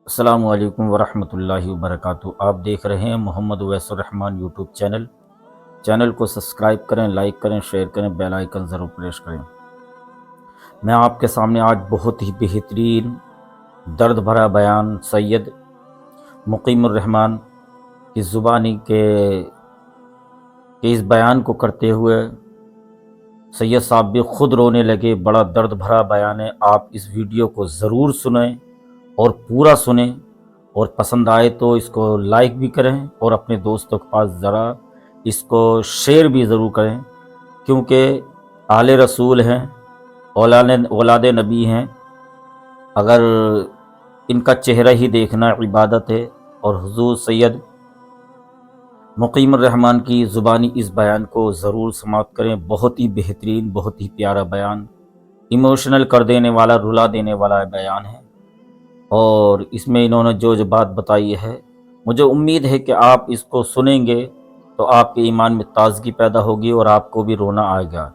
السلام علیکم ورحمۃ اللہ وبرکاتہ۔ آپ دیکھ رہے ہیں محمد اویس الرحمان یوٹیوب چینل کو سبسکرائب کریں، لائک کریں، شیئر کریں، بیل آئیکن ضرور پریس کریں۔ میں آپ کے سامنے آج بہت ہی بہترین درد بھرا بیان سید مقیم الرحمان کی زبانی کے اس بیان کو کرتے ہوئے سید صاحب بھی خود رونے لگے۔ بڑا درد بھرا بیان ہے، آپ اس ویڈیو کو ضرور سنیں اور پورا سنیں، اور پسند آئے تو اس کو لائک بھی کریں اور اپنے دوستوں کے پاس ذرا اس کو شیئر بھی ضرور کریں، کیونکہ آل رسول ہیں، اولاد نبی ہیں۔ اگر ان کا چہرہ ہی دیکھنا عبادت ہے، اور حضور سید مقیم الرحمان کی زبانی اس بیان کو ضرور سماعت کریں۔ بہت ہی بہترین، بہت ہی پیارا بیان، ایموشنل کر دینے والا، رلا دینے والا بیان ہے، اور اس میں انہوں نے جو بات بتائی ہے، مجھے امید ہے کہ آپ اس کو سنیں گے تو آپ کے ایمان میں تازگی پیدا ہوگی اور آپ کو بھی رونا آئے گا۔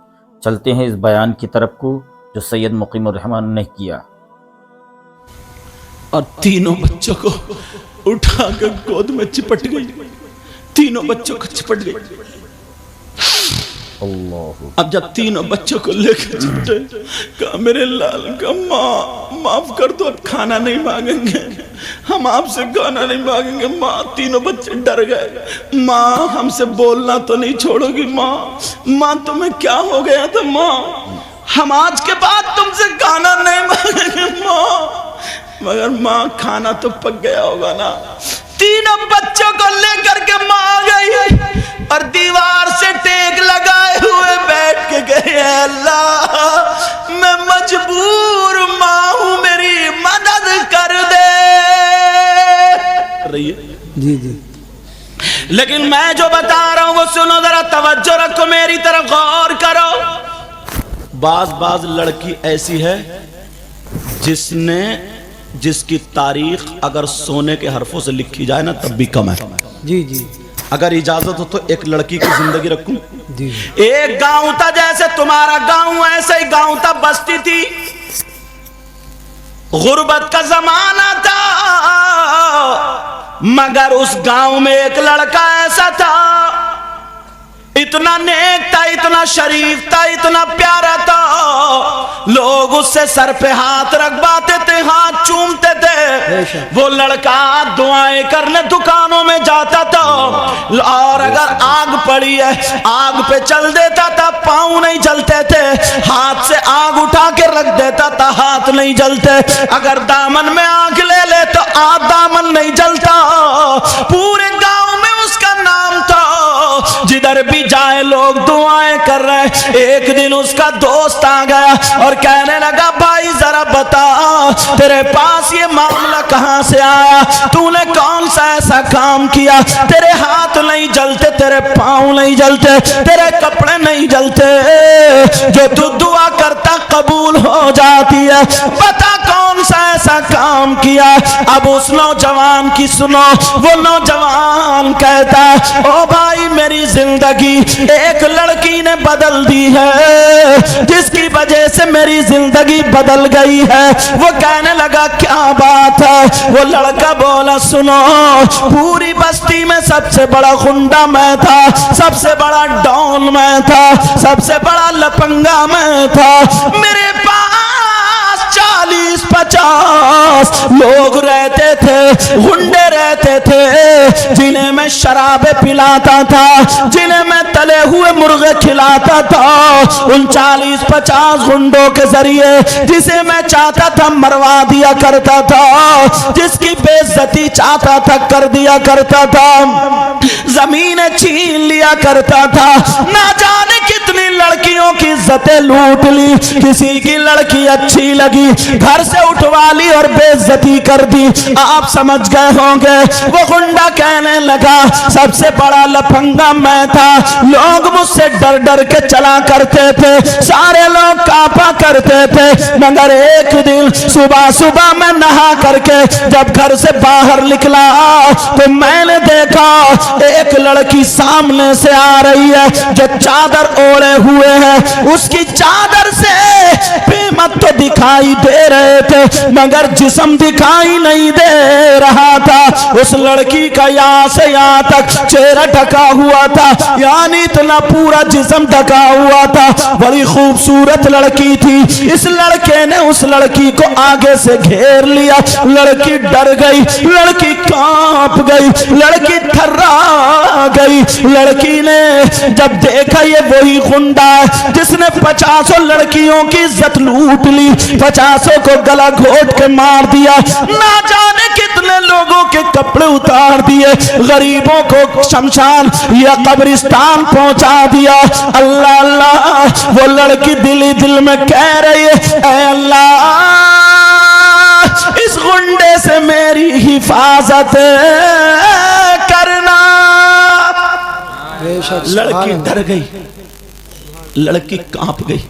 چلتے ہیں اس بیان کی طرف کو جو سید مقیم الرحمان نے کیا۔ اور تینوں بچوں کو اٹھا کر گود میں چپٹ گئی، تینوں بچوں کو چپٹ گئی۔ اللہ، اب جب تینوں بچوں کو لے کر چپٹے، کہا میرے لال کا ماں معاف کر دو، اب کھانا نہیں مانگیں گے، ہم آپ سے کھانا نہیں مانگیں گے۔ ماں، تینوں بچے ڈر گئے، ماں ہم سے بولنا تو نہیں چھوڑو گی؟ ماں تمہیں کیا ہو گیا تھا؟ ماں ہم آج کے بعد تم سے کھانا نہیں مانگیں گے ماں۔ مگر ماں کھانا تو پک گیا ہوگا نا۔ تینوں بچوں کو لے کر کے ماں آ گئی اور دیوار سے ٹیک لگائے ہوئے بیٹھ کے گئے، اے اللہ میں مجبور ماں ہوں، میری مدد کر دے رہی ہے جی لیکن میں جو بتا رہا ہوں وہ سنو، ذرا توجہ رکھو، میری طرف غور کرو۔ بعض لڑکی ایسی ہے جس کی تاریخ اگر سونے کے حرفوں سے لکھی جائے نا تب بھی کم ہے۔ جی اگر اجازت ہو تو ایک لڑکی کی زندگی رکھوں۔ جی ایک گاؤں تھا، جیسے تمہارا گاؤں ایسے ہی گاؤں تھا، بستی تھی، غربت کا زمانہ تھا، مگر اس گاؤں میں ایک لڑکا ایسا تھا، اتنا نیک تھا، اتنا شریف تھا، اتنا پیارا تھا، لوگ اس سے سر پہ ہاتھ رکھواتے تھے، ہاتھ چومتے تھے۔ وہ لڑکا دعائیں کرنے دکانوں میں جاتا تھا، اور اگر آگ پڑی ہے آگ پہ چل دیتا تھا، پاؤں نہیں جلتے تھے، ہاتھ سے آگ اٹھا کے رکھ دیتا تھا، ہاتھ نہیں جلتے، اگر دامن میں آگ لے لے تو دامن نہیں جلتا۔ پورے گاؤں میں اس کا نام تھا، جدھر بھی جائے لوگ دعائیں کر رہے۔ ایک دن اس کا دوست آ گیا اور کہنے لگا، بھائی ذرا بتا تیرے پاس یہ معاملہ کہاں سے آیا، تو نے کون سا ایسا کام کیا، تیرے ہاتھ نہیں جلتے، تیرے پاؤں نہیں جلتے، تیرے کپڑے نہیں جلتے، جو تو دعا کرتا قبول ہو جاتی ہے، بتا کون سا ایسا کام کیا۔ اب اس نوجوان کی سنو، وہ نوجوان کہتا ہے، او بھائی میری زندگی ایک لڑکی نے بدل دی ہے، جس کی وجہ سے میری زندگی بدل گئی ہے۔ وہ کہنے لگا کیا بات ہے؟ وہ لڑکا بولا، سنو، پوری بستی میں سب سے بڑا غنڈہ میں تھا، سب سے بڑا ڈون میں تھا، سب سے بڑا لپنگا میں تھا، میرے پاس 40-50 لوگ رہتے تھے، غنڈے رہتے تھے، جنہیں میں شرابیں پلاتا تھا، جنہیں میں تلے ہوئے مرغے کھلاتا تھا۔ ان 40-50 غنڈوں کے ذریعے جسے میں چاہتا تھا مروا دیا کرتا تھا، جس کی بے عزتی چاہتا تھا کر دیا کرتا تھا، زمینیں چھین لیا کرتا تھا، نہ جانے کتنی لڑکیوں کی عزتیں لوٹ لی، کسی کی لڑکی اچھی لگی گھر سے اٹھوا لی اور بے عزتی کر دی۔ آپ سمجھ گئے ہوں گے، وہ غنڈہ کہنے لگا سب سے بڑا لپنگا میں تھا، لوگ مجھ سے ڈر ڈر کے چلا کرتے تھے، سارے لوگ کانپا کرتے تھے، مگر ایک دن صبح میں نہا کر کے جب گھر سے باہر نکلا تو میں نے دیکھا ایک لڑکی سامنے سے آ رہی ہے جو چادر اوڑے ہوئے ہے، اس کی چادر سے قیمت تو دکھائی دے رہے تھے مگر جسم دکھائی نہیں دے उस लड़की का यहाँ से यहाँ तक चेहरा ढका हुआ था, यानी इतना पूरा जिस्म ढका हुआ था। बड़ी खूबसूरत लड़की थी। इस लड़के ने उस लड़की को आगे से घेर लिया। लड़की डर गई, लड़की कांप गई, लड़की थर्रा गई। लड़की ने जब देखा ये वही गुंडा है जिसने 50 लड़कियों की इज्जत लूट ली, 50 को गला घोट के मार दिया, ना जाने कितने लोगों के कपड़े उतार दिए, गरीबों को शमशान या कब्रिस्तान पहुंचा दिया। अल्लाह अल्लाह, वो लड़की दिल ही दिल में कह रही है, ऐ अल्लाह इस गुंडे से मेरी हिफाजत करना। लड़की डर गई, लड़की कांप गई,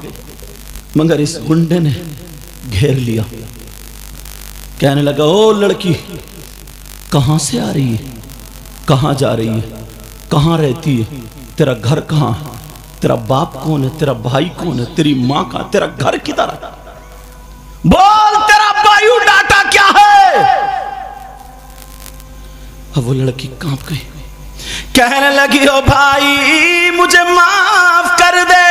मगर इस गुंडे ने घेर लिया। कहने लगा, ओ लड़की कहां से आ रही है, कहां जा रही है, कहां रहती है, तेरा घर कहां है, तेरा बाप कौन है, तेरा भाई कौन है, तेरी मां कहां, तेरा घर किधर है, बोल तेरा बायोडाटा क्या है। अब वो लड़की कांप गई, कहने लगी, ओ भाई मुझे माफ कर दे,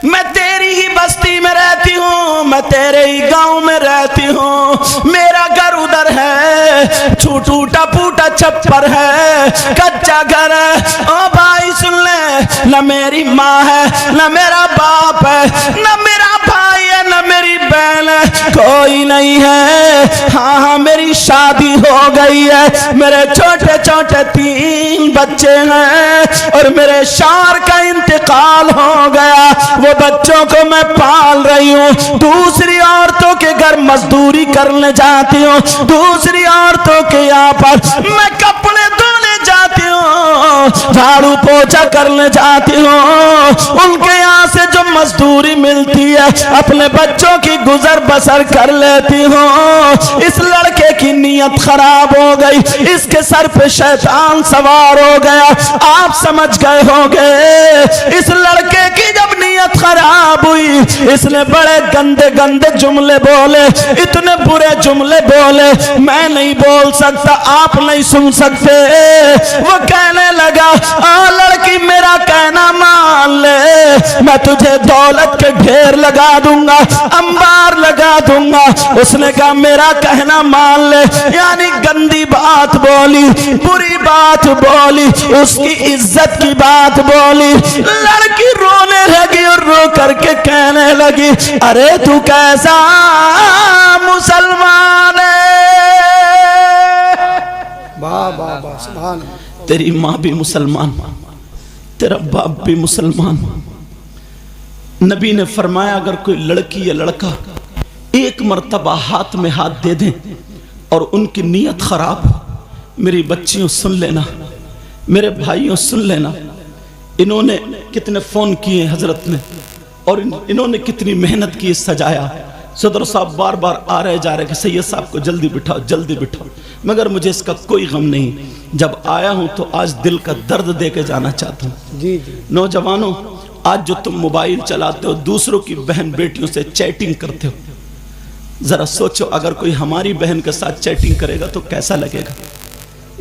मैं तेरी ही बस्ती में रहती हूँ, मैं तेरे ही गांव में रहती हूँ, मेरा घर उधर है, टूटा फूटा छप्पर है, कच्चा घर है। ओ भाई सुन ले, न मेरी माँ है, न मेरा बाप है, न मेरा भाई है, न मेरी बहन है, कोई नहीं है। हाँ हाँ मेरी शादी हो गई है, मेरे छोटे छोटे 3 बच्चे हैं और मेरे शौहर का इंतकाल हो गया, वो बच्चों को मैं पाल रही हूँ। दूसरी औरतों के घर मजदूरी करने जाती हूँ, दूसरी औरतों के यहाँ पर मैं कपड़े धोने जाती हूँ, झाड़ू पोछा करने जाती हूँ। उनके यहाँ से जो मजदूरी मिलती है अपने बच्चों की गुजर बसर कर लेती हूँ। इस लड़के की नीयत खराब हो गई, इसके सर पे शैतान सवार हो गया। आप समझ गए होंगे, इस लड़के की जब नीयत खराब हुई, इसने बड़े गंदे गंदे जुमले बोले, इतने बुरे जुमले बोले, मैं नहीं बोल सकता, आप नहीं सुन सकते। वो कहने लगा, आ लड़की मेरा कहना मान ले, मैं तुझे दौलत के ढेर लगा दूंगा, अंबार लगा दूंगा। उसने कहा मेरा कहना मान ले, यानी गंदी बात बोली, बुरी बात बोली, उसकी इज्जत की बात बोली। लड़की रोने लगी और रो करके कहने लगी, अरे तू कैसा मुसलमान है, तेरी माँ भी मुसलमान, तेरा बाप भी मुसलमान। नबी ने फरमाया अगर कोई लड़की या लड़का एक मर्तबा हाथ में हाथ दे दें और उनकी नीयत खराब हो, मेरी बच्चियों सुन लेना, मेरे भाइयों सुन लेना, इन्होंने कितने फोन किए हजरत ने और इन्होंने कितनी मेहनत की सजाया। सदर साहब बार बार आ रहे जा रहे कि सैयद साहब को जल्दी बिठाओ, जल्दी बिठाओ, मगर मुझे इसका कोई गम नहीं। जब आया हूं तो आज दिल का दर्द दे के जाना चाहता हूं। जी जी नौजवानों, आज जो तुम मोबाइल चलाते हो, दूसरों की बहन बेटियों से चैटिंग करते हो, जरा सोचो अगर कोई हमारी बहन के साथ चैटिंग करेगा तो कैसा लगेगा।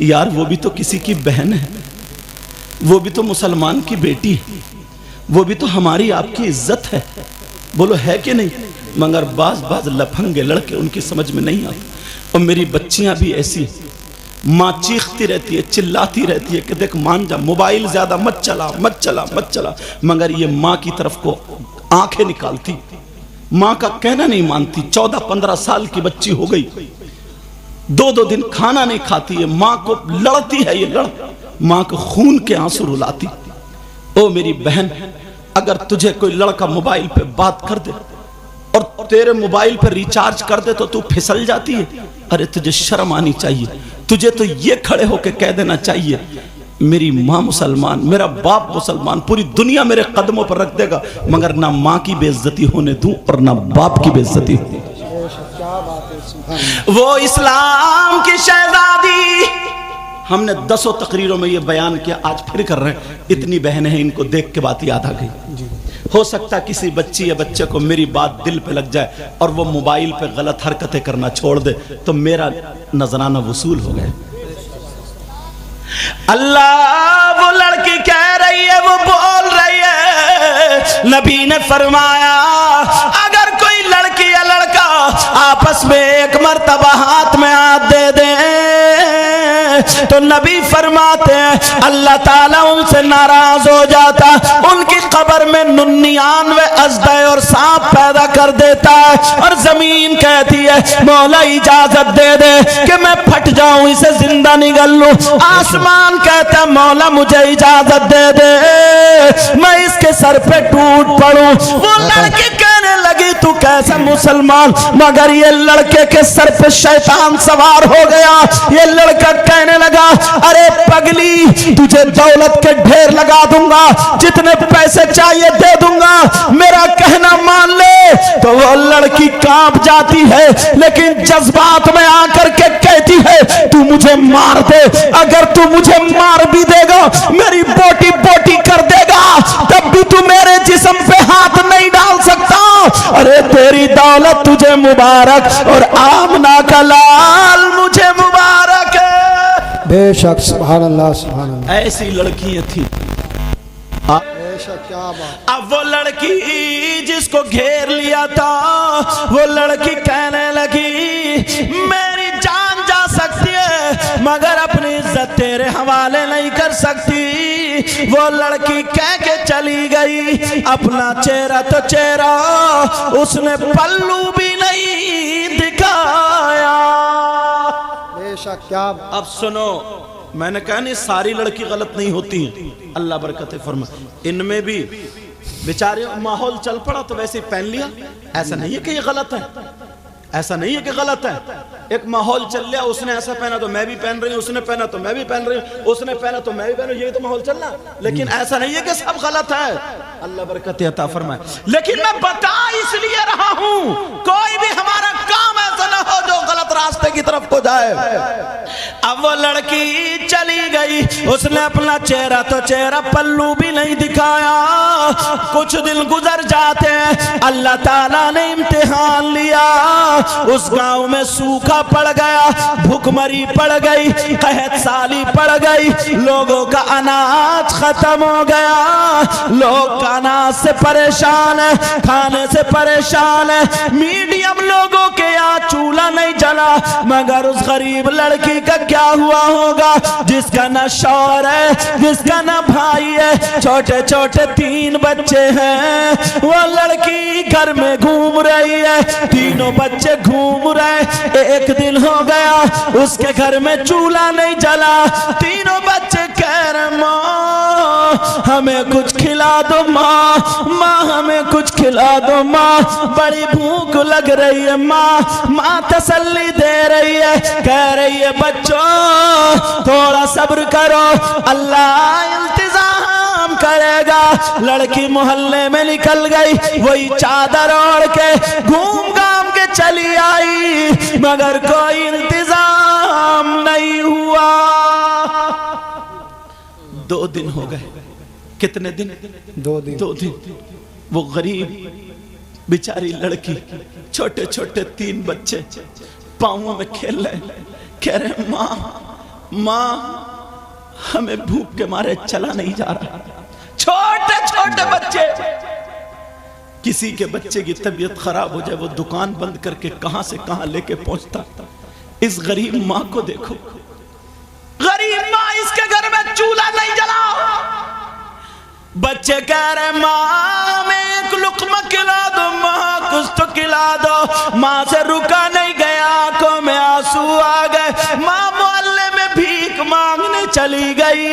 यार वो भी तो किसी की बहन है, वो भी तो मुसलमान की बेटी है, वो भी तो हमारी आपकी इज्जत है, बोलो है कि नहीं। मगर बाज लफंगे लड़के उनकी समझ में नहीं आते। और मेरी बच्चियां भी ऐसी, माँ चीखती रहती है, चिल्लाती रहती है कि देख मान जा, मोबाइल ज्यादा मत चला, मत चला, मत चला, मगर ये माँ की तरफ को आंखें निकालती, माँ का कहना नहीं मानती। 14-15 साल की बच्ची हो गई, 2-2 दिन खाना नहीं खाती है, माँ को लड़ती है, ये माँ को खून के आंसू रुलाती। ओ मेरी बहन, अगर तुझे कोई लड़का मोबाइल पे बात कर दे और तेरे मोबाइल पे रिचार्ज कर दे तो तू फिसल जाती है। अरे तुझे शर्म आनी चाहिए, तुझे तो ये खड़े होके कह देना चाहिए मेरी माँ मुसलमान, मेरा बाप मुसलमान, पूरी दुनिया मेरे कदमों पर रख देगा, मगर ना माँ की बेइज्जती होने दूं और ना बाप की बेइज्जती। वो इस्लाम की शहजादी ہم نے 10 تقریروں میں یہ بیان کیا، آج پھر کر رہے ہیں. اتنی بہنیں ہیں، ان کو دیکھ کے بات یاد آ گئی. ہو سکتا ہے کسی بچی یا بچے کو میری بات دل پہ لگ جائے اور وہ موبائل پہ غلط حرکتیں کرنا چھوڑ دے تو میرا نذرانہ وصول ہو گئے. اللہ وہ لڑکی کہہ رہی ہے، وہ بول رہی ہے، نبی نے فرمایا اگر کوئی لڑکی یا لڑکا آپس میں ایک مرتبہ ہاتھ میں ہاتھ دے دیں تو نبی فرماتے ہیں اللہ تعالیٰ ان سے ناراض ہو جاتا، ان کی قبر میں 99 ازدے اور سانپ پیدا کر دیتا ہے، اور زمین کہتی ہے مولا اجازت دے دے کہ میں پھٹ جاؤں، اسے زندہ نگل لوں. آسمان کہتا ہے مولا مجھے اجازت دے دے میں اس کے سر پہ ٹوٹ پڑوں. وہ لڑکی کہنے لگی تو کیسا مسلمان، مگر یہ لڑکے کے سر پہ شیطان سوار ہو گیا. یہ لڑکا کہنے لگا ارے پگلی تجھے دولت کے ڈھیر لگا دوں گا، جتنے پیسے چاہیے دے دوں گا، میرا کہنا مان لے. تو وہ لڑکی کانپ جاتی ہے لیکن جذبات میں آ کر کے کہتی ہے تو مجھے مار دے، اگر تو مجھے مار بھی دے گا، میری بوٹی بوٹی کر دے گا، تب بھی تو میرے جسم پہ ہاتھ نہیں ڈال سکتا. ارے تیری دولت تجھے مبارک اور آمنہ کا لال مجھے مبارک ہے. بے شک سبحان اللہ سبحان اللہ. ایسی لڑکیاں تھی. بے شک کیا بات. اب وہ لڑکی جس کو گھیر لیا تھا وہ لڑکی کہنے لگی میری جان جا سکتی ہے مگر اپنی عزت تیرے حوالے نہیں کر سکتی. وہ لڑکی کہہ کے چلی گئی، اپنا چہرہ تو چہرہ اس نے پلو بھی نہیں دکھایا. بے شک کیا بات. اب سنو، میں نے کہا نہیں ساری لڑکی غلط نہیں ہوتی ہیں، اللہ برکت فرمائے. ان میں بھی بیچارے ماحول چل پڑا تو ویسے پہن لیا. ایسا نہیں ہے کہ یہ غلط ہے، ایسا نہیں ہے کہ غلط ہے. ایک ماحول چل لیا، اس نے ایسا پہنا تو میں بھی پہن رہی ہوں، اس نے پہنا تو میں بھی پہن رہی ہوں، اس نے پہنا تو میں بھی پہن رہی ہوں، یہ تو ماحول چلنا. لیکن ایسا نہیں ہے کہ سب غلط ہے، اللہ برکت عطا فرمائے. لیکن میں بتا اس لیے رہا ہوں کوئی بھی ہمارا کام ایسا نہ ہو جو غلط راستے کی طرف کو جائے. اب وہ لڑکی چلی گئی، اس نے اپنا چہرہ تو چہرہ پلو بھی نہیں دکھایا. کچھ دن گزر جاتے ہیں، اللہ تعالیٰ نے امتحان لیا. اس گاؤں میں سوکھا پڑ گیا، بھوک مری پڑ گئی، قحط سالی پڑ گئی، لوگوں کا اناج ختم ہو گیا. لوگ اناج سے پریشان ہیں، کھانے سے پریشان ہیں. میڈیم لوگوں کے یہاں چولہا نہیں جلا، مگر اس غریب لڑکی کا کیا ہوا ہوگا جس کا نہ شوہر ہے، جس کا نہ بھائی ہے، چھوٹے چھوٹے 3 بچے ہیں. وہ لڑکی گھر میں گھوم رہی ہے، تینوں بچے گھوم رہے. ایک دن ہو گیا اس کے گھر میں چولہا نہیں جلا. تینوں بچے کہہ رہے ماں ہمیں کچھ کھلا دو، ماں ماں ہمیں کچھ کھلا دو، ماں بڑی بھوک لگ رہی ہے. ماں تسلی دے رہی ہے، کہہ رہی ہے بچوں تھوڑا صبر کرو، اللہ انتظام کرے گا. لڑکی محلے میں نکل گئی، وہی چادر اوڑھ کے گھوم گھام کے چلی آئی، مگر کوئی انتظام نہیں ہوا. 2 دن ہو گئے. کتنے دن؟ 2 دن. وہ غریب بیچاری لڑکی، چھوٹے چھوٹے 3 بچے پاؤں میں کھیل رہے، کہہ رہے ماں ہمیں بھوک کے مارے چلا نہیں جا رہا. چھوٹے چھوٹے بچے. کسی کے بچے کی طبیعت خراب ہو جائے وہ دکان بند کر کے کہاں سے کہاں لے کے پہنچتا. اس غریب ماں کو دیکھو، غریب ماں، اس کے گھر میں چولہا نہیں جلا. بچے کہہ رہے ماں میں ایک لقمہ کھلا دو، ماں کچھ تو کھلا دو. ماں سے رکا نہیں گیا، آنکھوں میں آنسو آ گئے. ماں محلے میں بھیک مانگنے چلی گئی،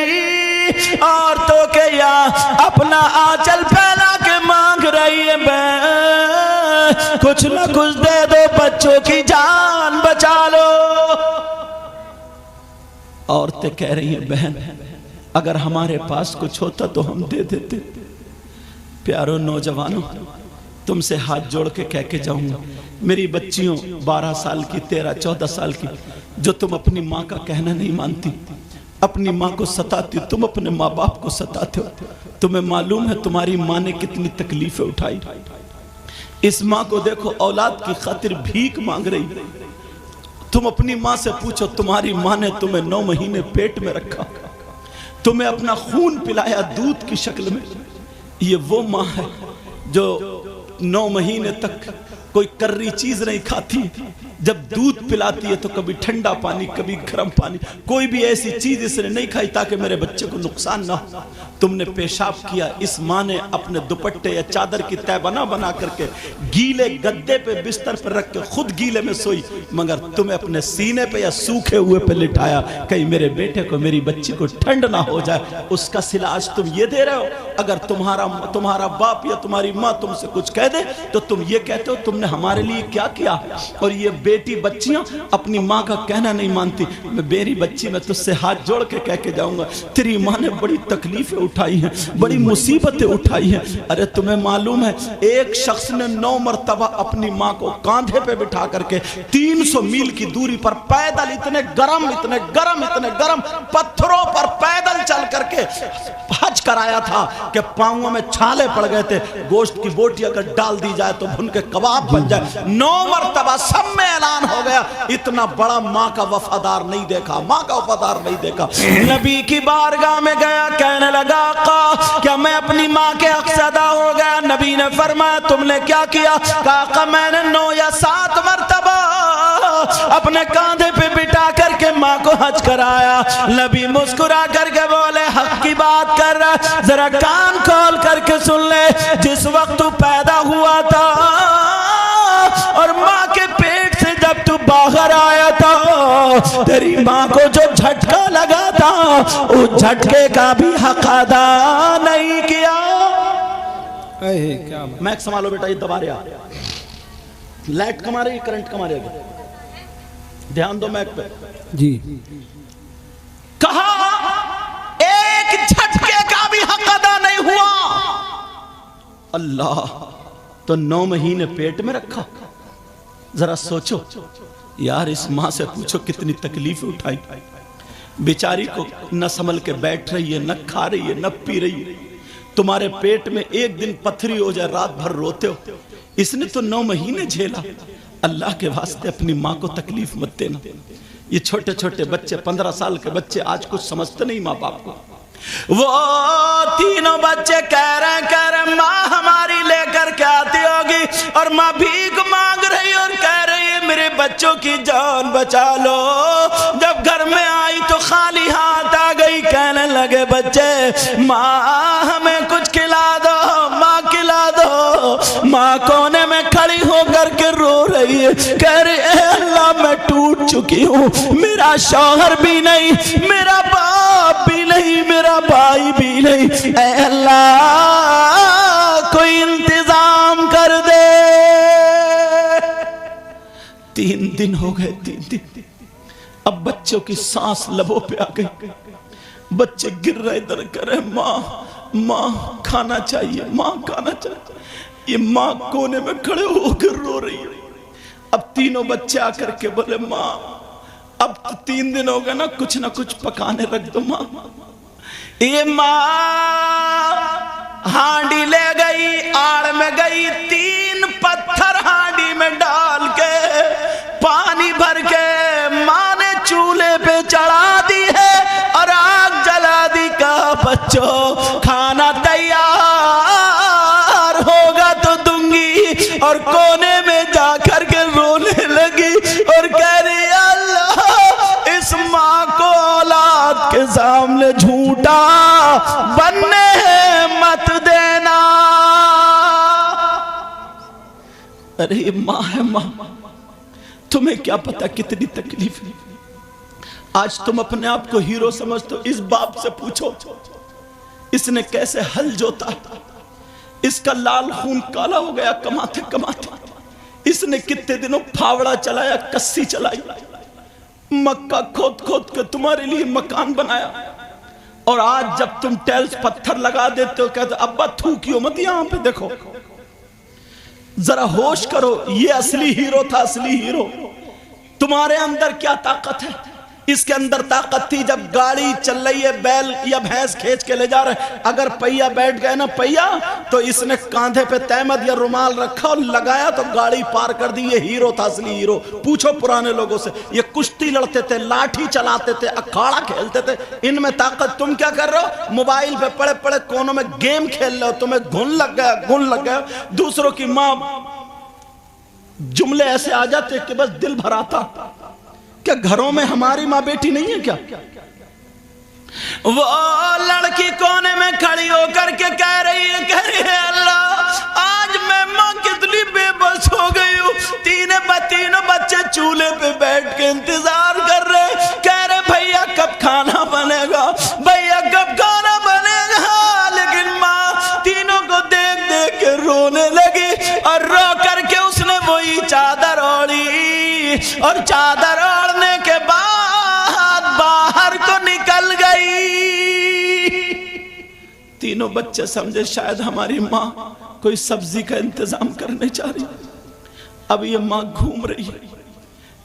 عورتوں کے یہاں اپنا آنچل پھیلا کے مانگ رہی ہے کچھ نہ کچھ دے دو، بچوں کی جان بچا لو. عورتیں کہہ رہی ہیں بہن اگر ہمارے پاس کچھ ہوتا تو ہم دے دیتے. پیارو نوجوانوں، تم سے ہاتھ جوڑ کے کہہ کے جاؤں گا، میری بچیوں 12 سال کی، 13 14 سال کی، جو تم اپنی ماں کا کہنا نہیں مانتی، अपनी माँ को सताती हो, तुम अपने माँ बाप को सताते हो। तुम्हें मालूम है तुम्हारी माँ ने कितनी तकलीफें उठाई। इस माँ को देखो औलाद की खातिर भीख मांग रही। तुम अपनी माँ से पूछो, तुम्हारी माँ ने तुम्हें 9 महीने पेट में रखा, तुम्हें अपना खून पिलाया दूध की शक्ल में। ये वो माँ है जो 9 महीने तक कोई कर्री चीज नहीं खाती, जब दूध पिलाती है तो कभी ठंडा पानी कभी गर्म पानी, कोई भी ऐसी चीज इसने नहीं खाई ताकि मेरे बच्चे को नुकसान ना हो। तुमने पेशाब किया, इस माँ ने अपने दुपट्टे या चादर की तह बना करके गीले गद्दे पे बिस्तर पर रख के खुद गीले में सोई, मगर तुम्हें अपने सीने पे या सूखे हुए पे लिटाया, कहीं मेरे बेटे को मेरी बच्ची को ठंड ना हो जाए। उसका सिला आज तुम ये दे रहे हो। अगर तुम्हारा बाप या तुम्हारी माँ तुमसे कुछ कह दे तो तुम ये कहते हो तुमने हमारे लिए क्या किया। और ये बेटी बच्चियां अपनी माँ का कहना नहीं मानती। मेरी बच्ची मैं तुझसे हाथ जोड़ के कह के जाऊंगा, तेरी माँ ने बड़ी तकलीफें उठाई हैं, बड़ी मुसीबतें उठाई हैं। अरे तुम्हें मालूम है एक शख्स ने 9 मरतबा अपनी माँ को कांधे पे बिठा करके 300 मील की दूरी पर पैदल इतने गरम पत्थरों पर पैदल चल करके हज कराया था कि पांवों में छाले पड़ गए थे। गोश्त की बोटी अगर डाल दी जाए तो भुन के कबाब बन जाए। 9 मरतबा सब में ऐलान हो गया, इतना बड़ा माँ का वफादार नहीं देखा, माँ का वफादार नहीं देखा। नबी की बारगाह में गया, कहने लगा आका क्या मैं अपनी माँ के हक से अदा हो गया? नबी ने फरमाया तुमने क्या किया? आका मैंने 9 या 7 मरतबा अपने कांधे पे बिठा करके माँ को हज कराया। नबी मुस्कुरा करके बोले हक की बात कर रहा, जरा कान खोल करके सुन ले। जिस वक्त तू पैदा हुआ था और माँ के पेट से जब तू बाहर आया था, तेरी माँ को जो झटका लगा था उस झटके का भी हक अदा नहीं किया। क्या मैक संभालो बेटा, ये दबा रहा, लाइट कमा रही, करंट कमा रही, ध्यान दो मैक पे जी। कहा एक झटके का भी हक अदा नहीं हुआ। अल्लाह, तो 9 महीने पेट में रखा। जरा सोचो यार, इस माँ से पूछो कितनी तकलीफ उठाई। बेचारी को न संभल के बैठ रही है, न खा रही है, न पी रही है। तुम्हारे पेट में एक दिन पथरी हो जाए, रात भर रोते हो। इसने तो 9 महीने झेला। अल्लाह के वास्ते अपनी माँ को तकलीफ मत देना। ये छोटे छोटे बच्चे, 15 साल के बच्चे आज कुछ समझते नहीं माँ बाप को। वो तीनों बच्चे कह रहे माँ हमारी लेकर के आती होगी, और माँ भीख मांग रही और कह रही है मेरे बच्चों की जान बचा लो। जब घर में आई तो खाली हाथ आ गई, कहने लगे बच्चे माँ हमें कुछ खिला दो, माँ खिला दो। माँ कोने में खड़ी होकर के रो रही है, कह रही है अल्लाह मैं टूट चुकी हूँ, मेरा शौहर भी नहीं, मेरा बाप भी नहीं, मेरा भाई भी नहीं। ऐ अल्लाह कोई इंतजाम कर दे। 3 दिन हो गए, 3 दिन। अब बच्चों की सांस लबों पे आ गई। बच्चे गिर रहे, इधर कर रहे माँ माँ खाना चाहिए, माँ खाना चाहिए। ये माँ कोने में खड़े होकर रो रही है। अब तीनों बच्चे आकर के बोले माँ अब तो 3 दिन हो गए ना, कुछ ना कुछ पकाने रख दो माँ। ये माँ हांडी ले गई, आड़ में गई, 3 पत्थर हांडी में डाल के पानी भर के माँ ने चूल्हे पे चढ़ा दी है और आग जला दी। का बच्चों खाना तैयार होगा तो दूंगी। और कोने में जाकर के रोने लगी और कह रही अल्लाह इस माँ को औलाद के सामने झूठा बनने मत देना। अरे माँ है माँ, तुम्हें क्या पता कितनी तकलीफ है। आज तुम अपने आप को हीरो समझते हो, इस बाप से पूछो इसने कैसे हल जोता। इसका लाल खून काला हो गया कमाते कमाते। इसने कितने दिनों फावड़ा चलाया, कस्सी चलाई, मक्का खोद खोद के तुम्हारे लिए मकान बनाया। और आज जब तुम टाइल्स पत्थर लगा देते हो कहते अब्बा थूकियो मत, यहां पे देखो, जरा होश करो, ये असली हीरो था, असली हीरो। तुम्हारे अंदर क्या ताकत है, इसके अंदर ताकत थी। जब गाड़ी चल रही है, बैल या भैंस खींच के ले जा रहे हैं, अगर पहिया बैठ गए ना पहिया, तो इसने कांधे पे तहमद या रुमाल रखा और लगाया तो गाड़ी पार कर दी। ये हीरो था, असली हीरो। पूछो पुराने लोगों से, ये कुश्ती लड़ते थे, लाठी चलाते थे, अखाड़ा खेलते थे। इनमें ताकत। तुम क्या कर रहे हो? मोबाइल पे पड़े पड़े कोनों में गेम खेल रहे हो। तुम्हें घुन लग गया, घुन लग गया। दूसरों की माँ, जुमले ऐसे आ जाते कि बस दिल भर आता। क्या घरों में हमारी माँ बेटी नहीं है क्या? वो लड़की कोने में खड़ी होकर के कह रही है अल्लाह, आज मैं माँ कितनी बेबस हो गई हूँ। तीनों बच्चे चूल्हे पे बैठ के इंतजार कर रहे, कह रहे भैया कब खाना बनेगा, भैया कब खाना बनेगा। लेकिन माँ तीनों को देख देख के रोने लगी और रो करके उसने वही चादर ओढ़ी और चादर ओढ़ने के बाद बाहर को निकल गई। तीनों बच्चे समझे शायद हमारी माँ कोई सब्जी का इंतजाम करने जा रही। अब ये माँ घूम रही है,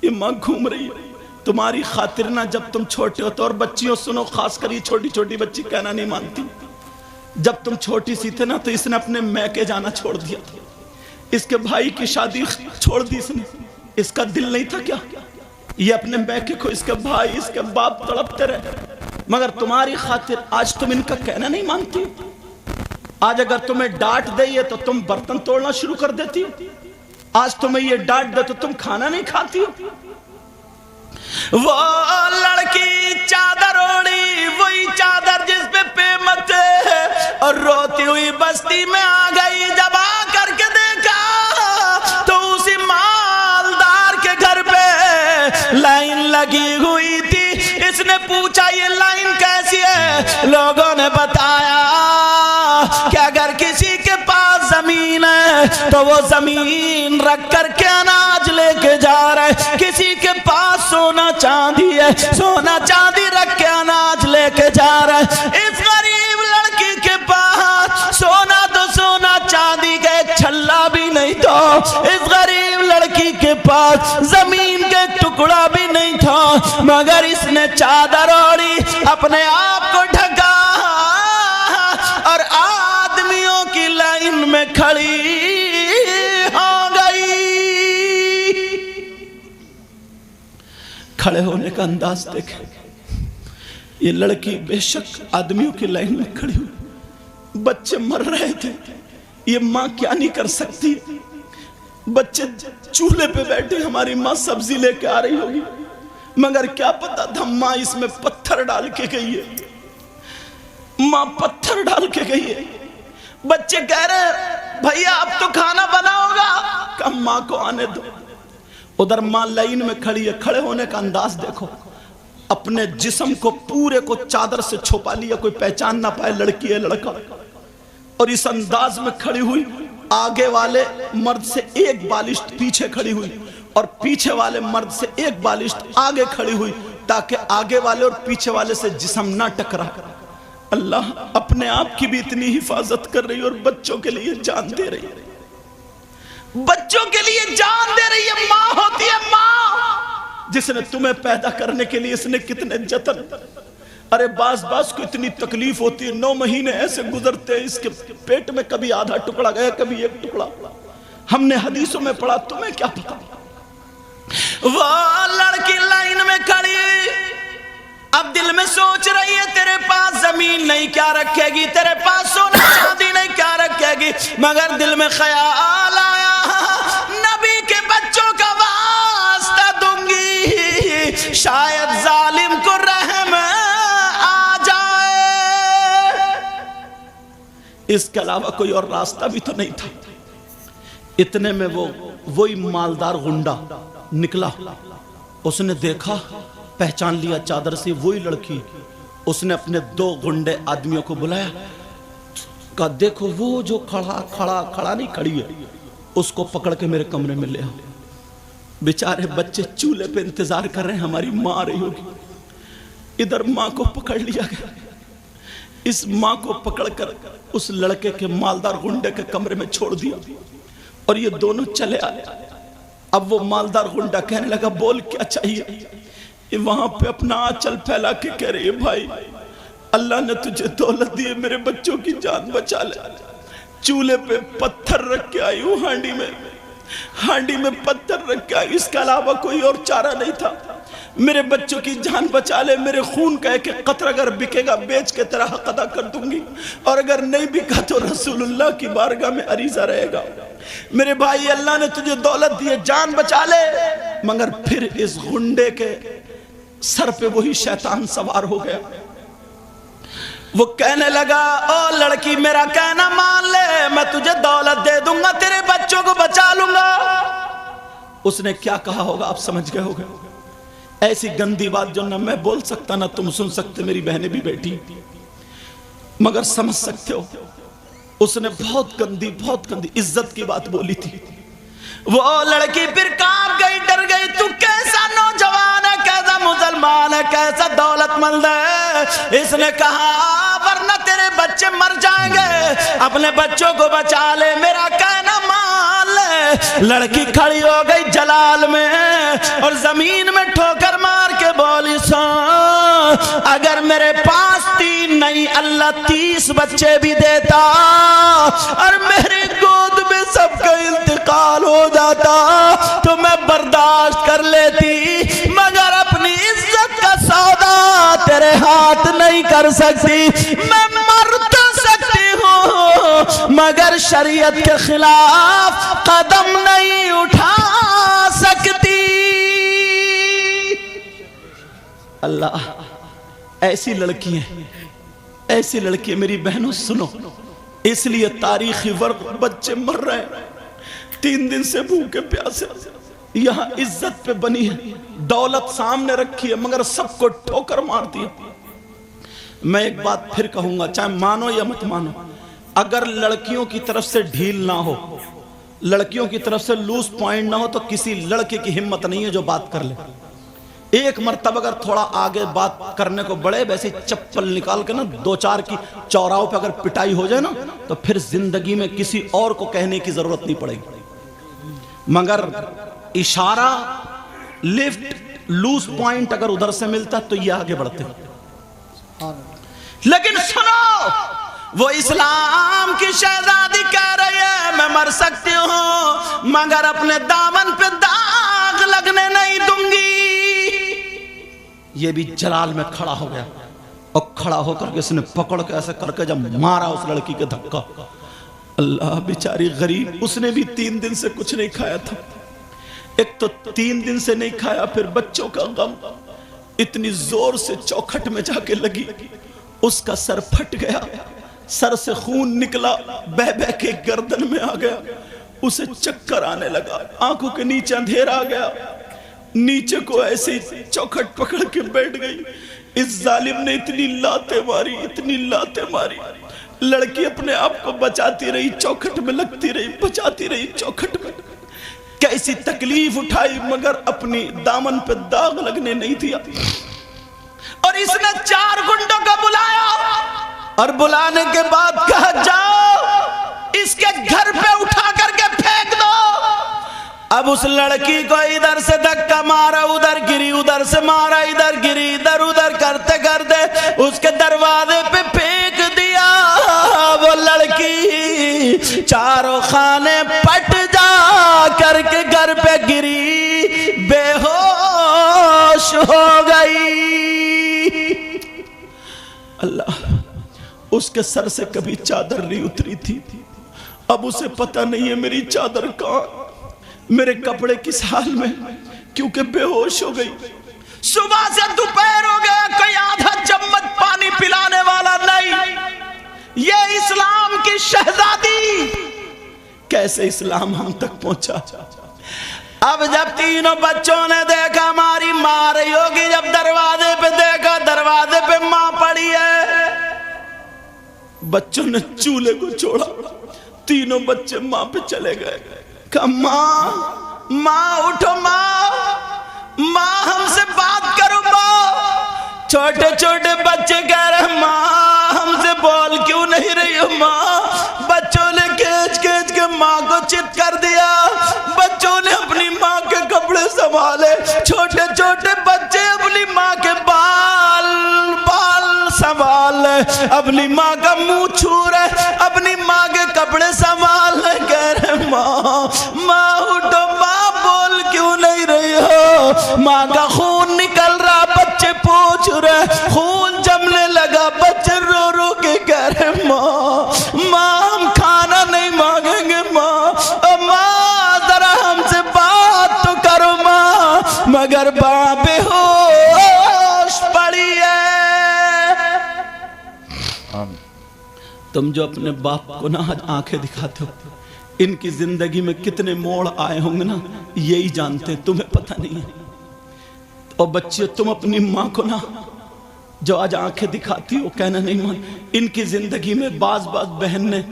ये माँ घूम रही है तुम्हारी खातिर ना। जब तुम छोटे हो तो, और बच्चियों सुनो, खास कर ये छोटी छोटी बच्ची कहना नहीं मानती। जब तुम छोटी सी थे ना तो इसने अपने मैके जाना छोड़ दिया था। इसके भाई की शादी छोड़ दी इसने। इसका दिल नहीं था क्या ये अपने मैके को, इसके भाई इसके बाप तड़पते रहे, मगर तुम्हारी खातिर आज तुम इनका कहना नहीं मानती। आज अगर तुम्हें डांट दे तो तुम बर्तन तोड़ना शुरू कर देती। आज तुम्हें ये डांट दे तो तुम खाना नहीं खाती हो। वो लड़की चादर ओढ़ी, वही चादर जिस पे पेमत है, और रोती हुई बस्ती में आ गई। जब आ करके देखा तो उसी मालदार के घर पे लाइन लगी हुई थी। इसने पूछा ये लाइन कैसी है? लोगों ने बताया कि अगर किसी के पास जमीन है तो वो जमीन रख करके अनाज लेके जा रहा है। किसी के पास सोना चांदी है, सोना चांदी रख के अनाज लेके जा रहा है। इस गरीब लड़की के पास सोना तो सोना, चांदी का एक छल्ला भी नहीं था। इस गरीब लड़की के पास जमीन के टुकड़ा भी नहीं था, मगर इसने चादर ओढ़ी, अपने आप को ढका और आदमियों की लाइन में खड़ी हो गई। खड़े होने का अंदाज देखे। ये लड़की बेशक आदमियों की लाइन में खड़ी हुई, बच्चे मर रहे थे, ये माँ क्या नहीं कर सकती। बच्चे चूल्हे पे बैठे, हमारी माँ सब्जी लेके आ रही होगी, मगर क्या पता था माँ इसमें पत्थर डाल के गई है। माँ पत्थर डाल के गई है। बच्चे कह रहे भैया अब तो खाना बना होगा, कब माँ को आने दो। उधर माँ लाइन में खड़ी है। खड़े होने का अंदाज देखो। अपने जिस्म को पूरे को चादर से छुपा लिया, कोई पहचान ना पाए लड़की है लड़का। और इस अंदाज में खड़ी हुई, आगे वाले मर्द से एक बालिश्त पीछे खड़ी हुई और पीछे वाले मर्द से एक बालिश्त आगे खड़ी हुई, ताकि आगे वाले और पीछे वाले से जिस्म ना टकरा। अल्लाह अपने आप की भी इतनी हिफाजत कर रही और बच्चों के लिए जान दे रही है। बच्चों के लिए जान दे रही है। माँ होती है माँ, जिसने तुम्हें पैदा करने के लिए इसने कितने जतन। अरे बास को इतनी तकलीफ होती है, 9 महीने ऐसे गुजरते हैं, इसके पेट में कभी आधा टुकड़ा गया, कभी एक टुकड़ा। हमने हदीसों में पढ़ा, तुम्हें क्या पता। वो लड़की लाइन में खड़ी, अब दिल में सोच रही है तेरे पास जमीन नहीं क्या रखेगी, तेरे पास सोना चांदी नहीं क्या रखेगी, मगर दिल में ख्याल आया नबी के बच्चों का वास्ता दूंगी, शायद जालिम को रहम आ जाए। इसके अलावा कोई और रास्ता भी तो नहीं था। इतने में वही मालदार गुंडा निकला। उसने देखा, पहचान लिया चादर से वही लड़की। उसने अपने 2 गुंडे आदमियों को बुलाया, कहा देखो वो जो खड़ा नहीं खड़ी है, उसको पकड़ के मेरे कमरे में ले आओ। बेचारे बच्चे चूल्हे पे इंतजार कर रहे हैं, हमारी माँ आ रही होगी। इधर माँ को पकड़ लिया गया। इस माँ को पकड़कर उस लड़के के मालदार गुंडे के कमरे में छोड़ दिया और ये दोनों चले आए। अब वो मालदार गुंडा कहने लगा बोल क्या चाहिए। वहां पे अपना आंचल फैला के कह रही है, भाई अल्लाह ने तुझे दौलत दी है, मेरे बच्चों की जान बचा ले। चूल्हे पे पत्थर रख के आई हूँ, हांडी में पत्थर रख के आई, इसके अलावा कोई और चारा नहीं था। मेरे बच्चों की जान बचा ले, मेरे खून का एक कतरा अगर बिकेगा बेच के तेरा हक अदा कर दूंगी, और अगर नहीं बिका तो रसूलुल्लाह की बारगाह में अरीजा रहेगा। मेरे भाई अल्लाह ने तुझे दौलत दी है, जान बचा ले। मगर फिर इस गुंडे के सर पे वही शैतान सवार हो गया। वो कहने लगा, ओ लड़की मेरा कहना मान ले, मैं तुझे दौलत दे दूंगा, तेरे बच्चों को बचा लूंगा। उसने क्या कहा होगा आप समझ गए होगे। ऐसी गंदी बात जो ना मैं बोल सकता ना तुम सुन सकते, मेरी बहनें भी बैठी, मगर समझ सकते हो उसने बहुत गंदी इज्जत की बात बोली थी। वो लड़की फिर कांप गई, डर गई, तू कैसा नौजवान है, कैसा मुसलमान है, कैसा दौलतमंद है। इसने कहा वरना तेरे बच्चे मर जाएंगे, अपने बच्चों को बचा ले, मेरा कहना मान ले। लड़की खड़ी हो गई जलाल में और जमीन में ठोकर मार के बोली, अगर मेरे पास 3 नहीं अल्लाह 30 बच्चे भी देता और मेरी गोद में सबका इंतकाल हो जाता तो मैं बर्दाश्त कर लेती, मगर अपनी इज्जत का सौदा तेरे हाथ नहीं कर सकती। मैं मर तो सकती हूँ मगर शरीयत के खिलाफ कदम नहीं उठा सकती। अल्लाह, ऐसी लड़की मेरी बहनों सुनो, इसलिए तारीखी वर्क बच्चे मर रहे हैं 3 दिन से भूखे प्यासे। यहाँ इज्जत पे बनी है, दौलत सामने रखी है, मगर सबको ठोकर मारती है। मैं एक बात फिर कहूंगा, चाहे मानो या मत मानो, अगर लड़कियों की तरफ से ढील ना हो, लड़कियों की तरफ से लूज पॉइंट ना हो, तो किसी लड़के की हिम्मत नहीं है जो बात कर ले। एक मर्तबा अगर थोड़ा आगे बात करने को बढ़े, वैसे चप्पल निकाल के ना 2-4 की चौराहों पे अगर पिटाई हो जाए ना, तो फिर जिंदगी में किसी और को कहने की जरूरत नहीं पड़ेगी। मगर इशारा, लिफ्ट, लूज पॉइंट अगर उधर से मिलता तो ये आगे बढ़ते। लेकिन सुनो, वो इस्लाम की शहजादी कह रही है मैं मर सकती हूं मगर अपने दामन पे दाग लगने नहीं दूंगी। ये भी जलाल में खड़ा हो गया और खड़ा होकर के इसने पकड़ के ऐसे करके जब मारा उस लड़की के धक्का, अल्लाह बेचारी गरीब, उसने भी 3 दिन से कुछ नहीं खाया था। एक तो 3 दिन से नहीं खाया, फिर बच्चों का गम, इतनी जोर से चौखट में जाके लगी, उसका सर फट गया, सर से खून निकला, बह बह के गर्दन में आ गया, उसे चक्कर आने लगा, आंखों के नीचे अंधेरा आ गया, नीचे को ऐसे चौखट पकड़ के बैठ गई। इस जालिम ने इतनी लातें मारी, लड़की अपने आप को बचाती रही, चौखट में लगती रही, बचाती रही, चौखट में कैसी तकलीफ उठाई, मगर अपनी दामन पे दाग लगने नहीं दिया। और इसने 4 गुंडों को बुलाया और बुलाने के बाद कहा जाओ इसके घर पे उठा करके फेंक दो। अब उस लड़की को इधर से धक्का मारा, उधर गिरी, उधर से मारा, इधर गिरी, इधर उधर करते करते उसके दरवाजे पे फेंक दिया। वो लड़की चारों खाने पट जा करके घर पे गिरी, बेहोश हो गई। अल्लाह, उसके सर से कभी चादर नहीं उतरी थी, अब उसे पता नहीं है मेरी चादर कहां, मेरे कपड़े किस हाल में, क्योंकि बेहोश हो गई। सुबह से दोपहर हो गया, कोई आधा चम्मच पानी पिलाने वाला नहीं। ये इस्लाम की शहजादी, कैसे इस्लाम हम तक पहुंचा। अब जब तीनों बच्चों ने देखा हमारी मां रही होगी, जब दरवाजे पे देखा, दरवाजे पे मां पड़ी है, बच्चों ने चूल्हे को छोड़ा, तीनों बच्चे मां पे चले गए। कहा मां उठो, मां हमसे बात करो मां। छोटे छोटे बच्चे कह रहे मां हमसे बोल क्यों नहीं रही हो मां। बच्चों ने खींच खींच के मां को चित कर दिया, बच्चों ने अपनी मां के कपड़े संभाले, छोटे छोटे बच्चे अपनी रहे, अपनी माँ का मुंह छू रहे, अपनी माँ के कपड़े संभाल रहे, कह रहे माँ उठो, माँ बोल क्यों नहीं रही हो? माँ का खून निकल रहा, बच्चे पूछ रहे, खून जमने लगा, बच्चे रो रो के कह रहे माँ हम खाना नहीं मांगेंगे, माँ जरा हमसे बात तो करो माँ। मगर माँ बेहोश पड़ी है। तुम जो अपने बाप को ना आज आंखें दिखाते हो, इनकी जिंदगी में कितने मोड़ आए होंगे ना, यही जानते हैं, तुम्हें पता नहीं है। और बच्चे, तुम अपनी माँ को ना जो आज आंखें दिखाती हो, कहना नहीं मान, इनकी जिंदगी में बाज बहन ने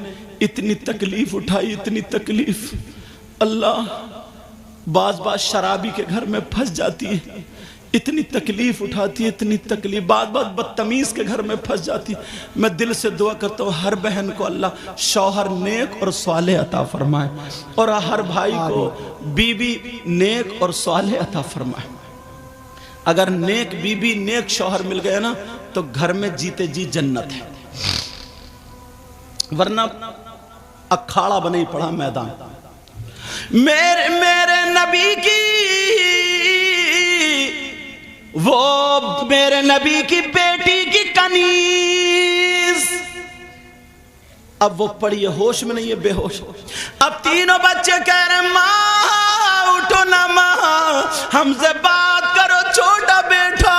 इतनी तकलीफ उठाई, इतनी तकलीफ। अल्लाह, बाज शराबी के घर में फंस जाती है, इतनी तकलीफ उठाती है, इतनी तकलीफ। बाज बदतमीज के घर में फंस जाती है। मैं दिल से दुआ करता हूँ हर बहन को अल्लाह शौहर नेक और स्वाले अता फरमाए, और हर भाई को बीबी नेक और स्वाले अता फरमाए। अगर नेक बीबी नेक शौहर मिल गया ना, तो घर में जीते जी जन्नत है, वरना अखाड़ा बने ही पड़ा मैदान। मेरे नबी की, वो मेरे नबी की बेटी की कनीज, अब वो पड़ी है, होश में नहीं है, बेहोश। अब तीनों बच्चे कह रहे माँ उठो ना, माँ हमसे बात करो। छोटा बेटा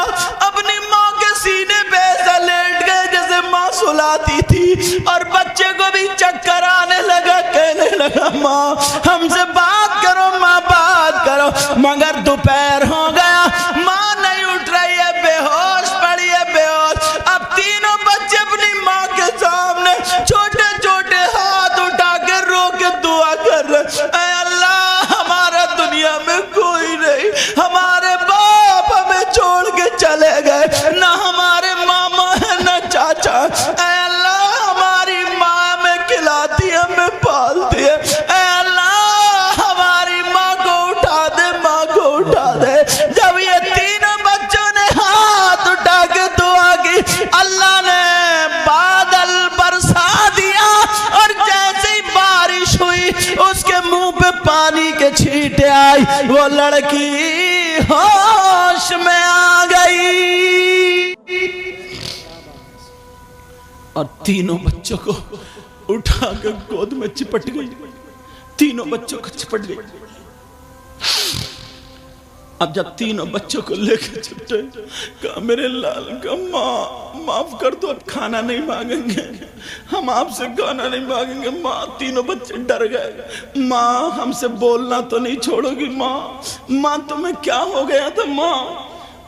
अपनी माँ के सीने पे ऐसा लेट गए जैसे माँ सुलाती थी, और बच्चे को भी चक्कर आने लगा, कहने लगा माँ हमसे बात करो, माँ बात करो। मगर दोपहर हो गया, माँ नहीं उठ रही है, बेहोश पड़ी है, बेहोश। अब तीनों बच्चे अपनी माँ के सामने छोटे छोटे हाथ उठा के रो के दुआ कर रहे, ऐ अल्लाह हमारा दुनिया में कोई नहीं, हमारे बाप हमें छोड़ के चले गए, ना हमारे मामा है ना चाचा, ऐ अल्लाह हमारी माँ में खिलाती है, हमें पालती है, ऐ अल्लाह हमारी माँ को उठा दे, माँ को उठा दे। जब ये तीनों बच्चों ने हाथ उठा के दुआ की, अल्लाह ने बादल बरसा दिया, और जैसे ही बारिश हुई उसके मुंह पे पानी के छींटे आई, वो लड़की होश में आ गई, और तीनों बच्चों को उठा कर गोद में चिपट गई, तीनों बच्चों को चिपट गई। अब जब तीनों बच्चों को लेकर चिपटे, कहा मेरे लाल का माँ माफ कर दो, अब खाना नहीं मांगेंगे, हम आपसे खाना नहीं मांगेंगे। माँ, तीनों बच्चे डर गए, माँ हमसे बोलना तो नहीं छोड़ोगी माँ तुम्हें क्या हो गया था माँ,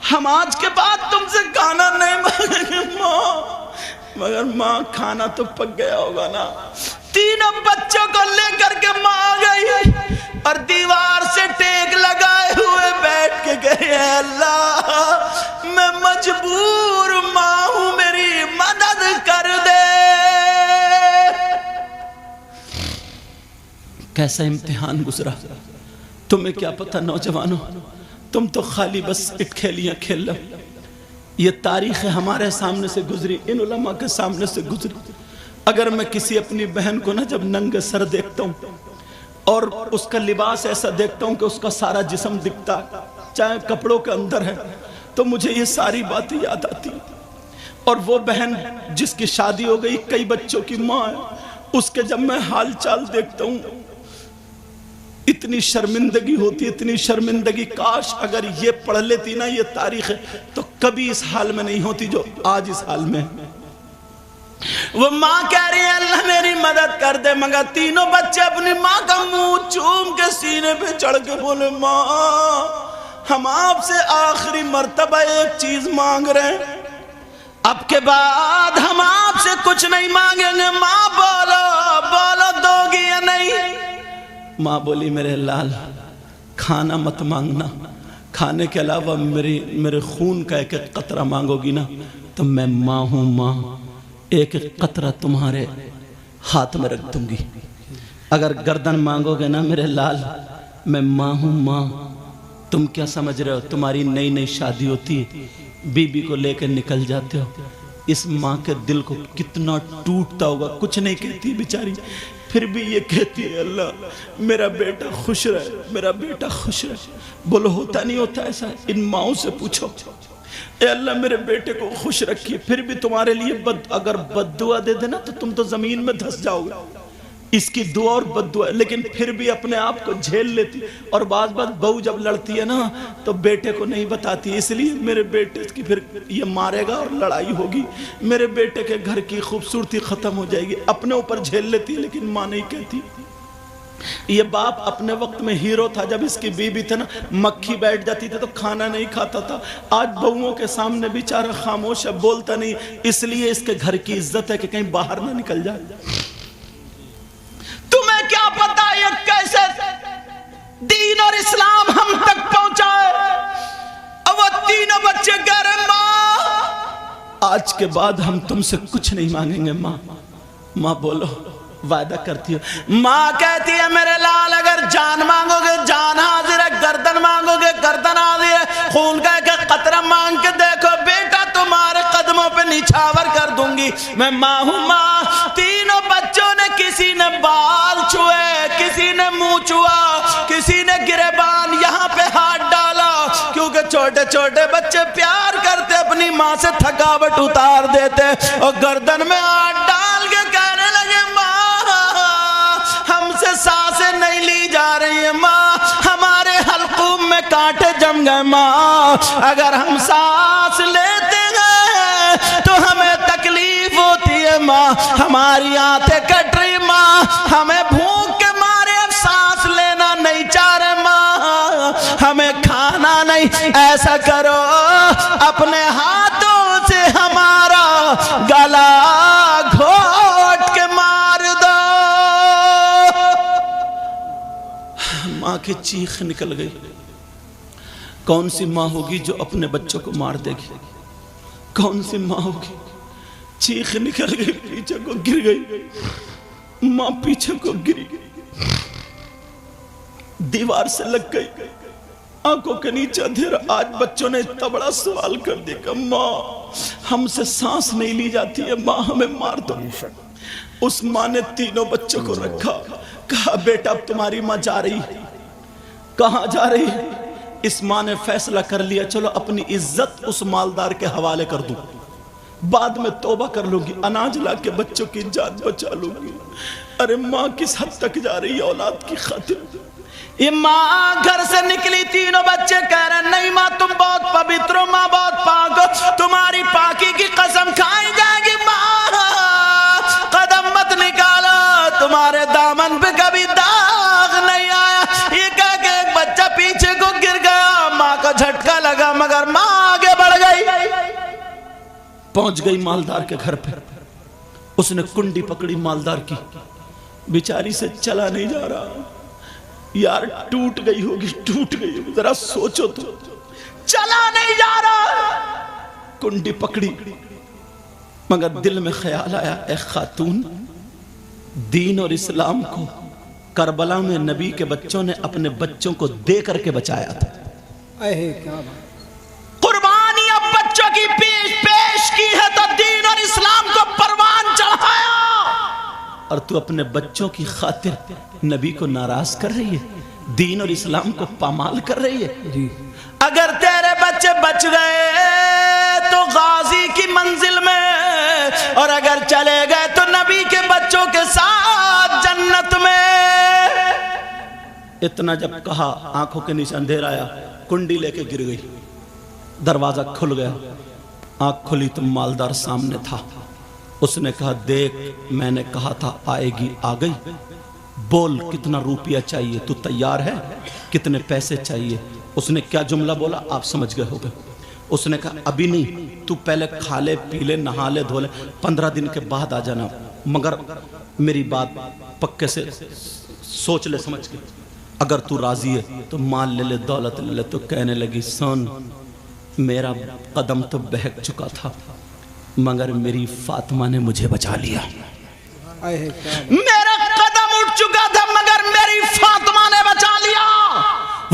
हम आज के बाद तुमसे खाना नहीं मांगेंगे माँ। मगर माँ खाना तो पक गया होगा ना। तीनों बच्चों को लेकर के माँ आ गई, और दीवार से टेक लगाए हुए बैठ के गए, अल्लाह मैं मजबूर माँ हूं, मेरी मदद कर दे। कैसा इम्तिहान गुजरा, तुम्हें क्या पता नौजवानों, तुम तो खाली बस खेलियां खेल लो। ये तारीख हमारे सामने से गुजरी, इन उलमा के सामने से गुजरी। अगर मैं किसी अपनी बहन को ना जब नंगे सर देखता हूँ और उसका लिबास ऐसा देखता हूँ कि उसका सारा जिस्म दिखता, चाहे कपड़ों के अंदर है, तो मुझे ये सारी बातें याद आती। और वो बहन जिसकी शादी हो गई, कई बच्चों की माँ है, उसके जब मैं हाल चाल देखता हूँ इतनी शर्मिंदगी होती, इतनी शर्मिंदगी। काश अगर ये पढ़ लेती ना ये तारीख है, तो कभी इस हाल में नहीं होती जो आज इस हाल में। वो माँ कह रही है अल्लाह मेरी मदद कर दे, मगर तीनों बच्चे अपनी माँ का मुंह चूम के सीने पे चढ़ के बोले माँ हम आपसे आखिरी मर्तबा एक चीज मांग रहे हैं, अब के बाद हम आपसे कुछ नहीं मांगेंगे। माँ बोलो बोलो दोगी या नहीं? माँ बोली मेरे लाल खाना मत मांगना, खाने के अलावा मेरे खून का एक एक कतरा मांगोगी ना तो मैं माँ हूँ, माँ एक एक कतरा तुम्हारे हाथ में रख दूंगी। अगर गर्दन मांगोगे ना मेरे लाल, मैं माँ हूँ माँ। तुम क्या समझ रहे हो, तुम्हारी नई नई शादी होती है, बीबी को लेकर निकल जाते हो, इस माँ के दिल को कितना टूटता होगा। कुछ नहीं कहती बेचारी, फिर भी ये कहती है अल्लाह मेरा बेटा खुश रहे, मेरा बेटा खुश रहे। बोलो होता नहीं होता ऐसा? इन माओं से पूछो, ए अल्लाह मेरे बेटे को खुश रखिए। फिर भी तुम्हारे लिए अगर बद्दुआ दे देना तो तुम तो जमीन में धंस जाओगे। इसकी दुआ और बद्दुआ, लेकिन फिर भी अपने आप को झेल लेती। और बात बहू जब लड़ती है ना तो बेटे को नहीं बताती, इसलिए मेरे बेटे की फिर ये मारेगा और लड़ाई होगी, मेरे बेटे के घर की खूबसूरती खत्म हो जाएगी। अपने ऊपर झेल लेती है, लेकिन माँ नहीं कहती। ये बाप अपने वक्त में हीरो था। जब इसकी बीबी थी ना, मक्खी बैठ जाती थी तो खाना नहीं खाता था। आज बहुओं के सामने बेचारा खामोश है, बोलता नहीं, इसलिए इसके घर की इज्जत है कि कहीं बाहर ना निकल जाए। तुम्हें क्या पता ये कैसे दीन और इस्लाम हम तक पहुंचा है। अब वो तीनों बच्चे कह रहे माँ आज के बाद हम तुमसे कुछ नहीं मांगेंगे। माँ माँ बोलो, वादा करती हो? माँ कहती है मेरे लाल अगर जान मांगोगे जान हाजिर है, गर्दन मांगोगे गर्दन हाजिर है, खून का एक कतरा मांग के देखो बेटा तुम्हारे कदमों पे निछावर कर दूंगी। मैं माँ हूं माँ। तीनों बच्चों ने, किसी ने बाल छुए, किसी ने मुंह छुआ, किसी ने गिरेबान यहाँ पे हाथ डाला, क्योंकि छोटे छोटे बच्चे प्यार करते, अपनी माँ से थकावट उतार देते। और गर्दन में हाथ डाल के कहने लगे माँ हमसे सांसें नहीं ली जा रही है माँ, हमारे हल्कूम में कांटे जम गए माँ, अगर हम सांस लेते हैं तो हमें तकलीफ होती है माँ, हमारी आंखें कट रही माँ, हमें भूख के मारे अब सांस लेना नहीं चाह रहे माँ, हमें खाना नहीं। ऐसा करो अपने हाथों से हमारा गला घोट के मार दो। माँ की चीख निकल गई। कौन सी माँ होगी जो अपने बच्चों को मार देगी? कौन सी माँ होगी? चीख निकल गई, पीछे को गिर गई। माँ पीछे को गिरी, दीवार से लग गई, आंखों के नीचे अंधेरा। आज बच्चों ने इतना बड़ा सवाल कर दिया, माँ हमसे सांस नहीं ली जाती है, माँ हमें मार दो। उस माँ ने तीनों बच्चों को रखा, कहा बेटा अब तुम्हारी माँ जा रही है। कहाँ जा रही है? इस माँ ने फैसला कर लिया चलो अपनी इज्जत उस मालदार के हवाले कर दूं, बाद में तौबा कर लूंगी, अनाज ला के बच्चों की जान बचा लूंगी। अरे माँ किस हद तक जा रही है औलाद की खातिर। ये माँ घर से निकली, तीनों बच्चे कह रहे नहीं माँ तुम बहुत पवित्र हो, माँ बहुत पाक हो, तुम्हारी पाकी की कसम खाई जाएगी माँ, कदम मत निकालो, तुम्हारे दामन पे कभी दाग नहीं आया। ये कह के एक बच्चा पीछे को गिर गया, माँ को झटका लगा मगर माँ आगे बढ़ गई, पहुंच गई मालदार के घर पे। उसने कुंडी पकड़ी मालदार की, बेचारी से चला नहीं जा रहा। यार टूट गई होगी, टूट गई होगी, जरा सोचो तो, चला नहीं जा रहा। कुंडी पकड़ी मगर दिल में ख्याल आया ए खातून, दीन और इस्लाम को करबला में नबी के बच्चों ने अपने बच्चों को दे करके बचाया था। क्या कुर्बानी अब बच्चों की पेश की है तो दीन और इस्लाम को परवान चढ़ाया, और तू अपने बच्चों की खातिर नबी को नाराज कर रही है, दीन और इस्लाम को पामाल कर रही है जी। अगर तेरे बच्चे बच गए तो गाजी की मंजिल में, और अगर चले गए तो नबी के बच्चों के साथ जन्नत में। इतना जब कहा आंखों के नीचे अंधेरा आया, कुंडी लेके गिर गई, दरवाजा खुल गया, आंख खुली तो मालदार सामने था। उसने कहा देख मैंने कहा था आएगी, आ गई, बोल कितना रुपया चाहिए, तू तैयार है, कितने पैसे चाहिए। उसने क्या जुमला बोला आप समझ गए होगे। उसने कहा अभी नहीं, तू पहले खा ले पी ले नहा ले धो ले, 15 दिन के बाद आ जाना, मगर मेरी बात पक्के से सोच ले समझ के, अगर तू राजी है तो माल ले ले दौलत ले ले। तो कहने लगी सुन मेरा कदम तो बहक चुका था मगर मेरी फातिमा ने मुझे बचा लिया। मेरा कदम उठ चुका था मगर मेरी फातिमा ने बचा लिया।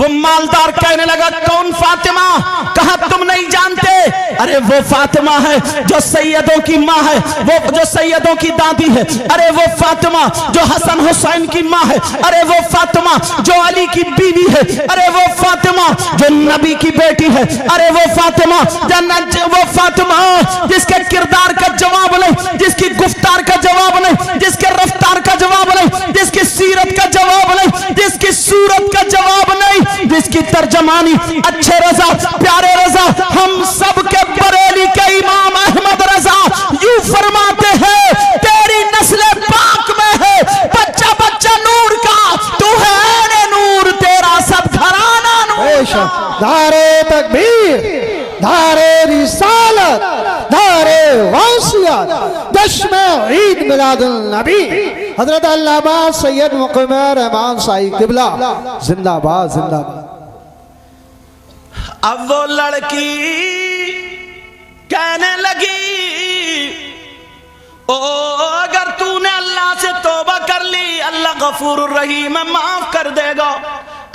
وہ مالدار کہنے لگا کون فاطمہ؟ کہا تم نہیں جانتے؟ ارے وہ فاطمہ ہے جو سیدوں کی ماں ہے، وہ جو سیدوں کی دادی ہے، ارے وہ فاطمہ جو حسن حسین کی ماں ہے، ارے وہ فاطمہ جو علی کی بیوی ہے، ارے وہ فاطمہ جو نبی کی بیٹی ہے، ارے وہ فاطمہ وہ فاطمہ جس کے کردار کا جواب نہیں، جس کی گفتار کا جواب نہیں، جس کے رفتار کا جواب نہیں، جس کی سیرت کا جواب نہیں، جس کی صورت کا جواب نہیں، جس کی ترجمانی اچھے رضا پیارے رضا ہم سب کے بریلی کے امام احمد رضا یوں فرماتے ہیں تیری نسل پاک میں ہے بچہ بچہ نور کا، تو ہے اے نور تیرا سب گھرانہ نور بے کا۔ شک دارے تکبیر، دارے رسالت، دارے واسیت، جشن عید میلاد النبی حضرت علامہ سید مقیم رحمان سائی قبلہ زندہ باد زندہ باد۔ اب وہ لڑکی کہنے لگی او اگر تو نے اللہ سے توبہ کر لی اللہ غفور الرحیم ہے معاف کر دے گا،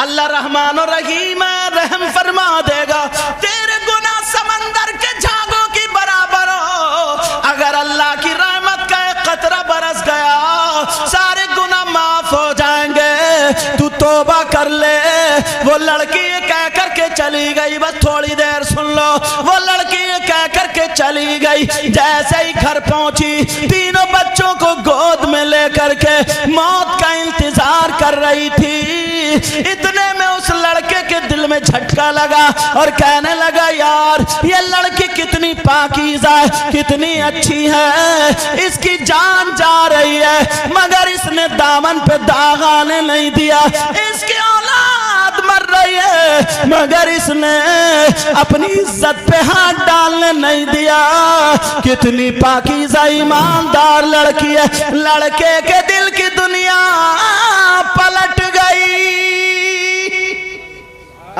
اللہ رحمان الرحیم ہے رحم فرما دے گا، تیرے گناہ سمندر کے جھاگوں کی برابر ہو، اگر اللہ کی رحمت کا ایک قطرہ برس گیا سارے گناہ معاف ہو جائیں گے، تو توبہ کر لے۔ وہ لڑکی یہ کہہ کر کے چلی گئی، بس تھوڑی دیر سن لو، وہ لڑکی یہ کہہ کر کے چلی گئی، جیسے ہی گھر پہنچی تینوں بچوں کو گود میں لے کر کے موت کا انتظار کر رہی تھی، اتنے میں اس لڑکے کے دل میں جھٹکا لگا اور کہنے لگا یار یہ لڑکی کتنی پاکیزہ ہے، کتنی اچھی ہے، اس کی جان جا رہی ہے مگر اس نے دامن پہ داغ آنے نہیں دیا، اس کی اولاد مر رہی ہے مگر اس نے اپنی عزت پہ ہاتھ ڈالنے نہیں دیا، کتنی پاکیزہ ایماندار لڑکی ہے۔ لڑکے کے دل کی دنیا پلٹ گئی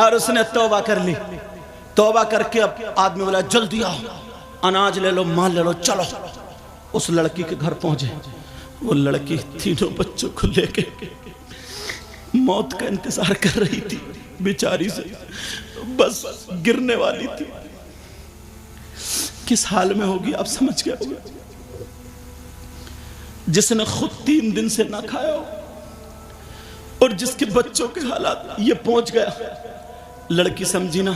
اور اس نے توبہ کر لی۔ توبہ کر کے اب آدمی بولا جلدی آؤ اناج لے لو مال لے لو چلو، اس لڑکی کے گھر پہنچے، وہ لڑکی تینوں بچوں کو لے کے موت کا انتظار کر رہی تھی، بیچاری سے بس گرنے والی تھی۔ کس حال میں ہوگی آپ سمجھ گئے ہوگے؟ جس نے خود 3 دن سے نہ کھایا ہو اور جس کے بچوں کے حالات یہ پہنچ گیا، لڑکی سمجھی نا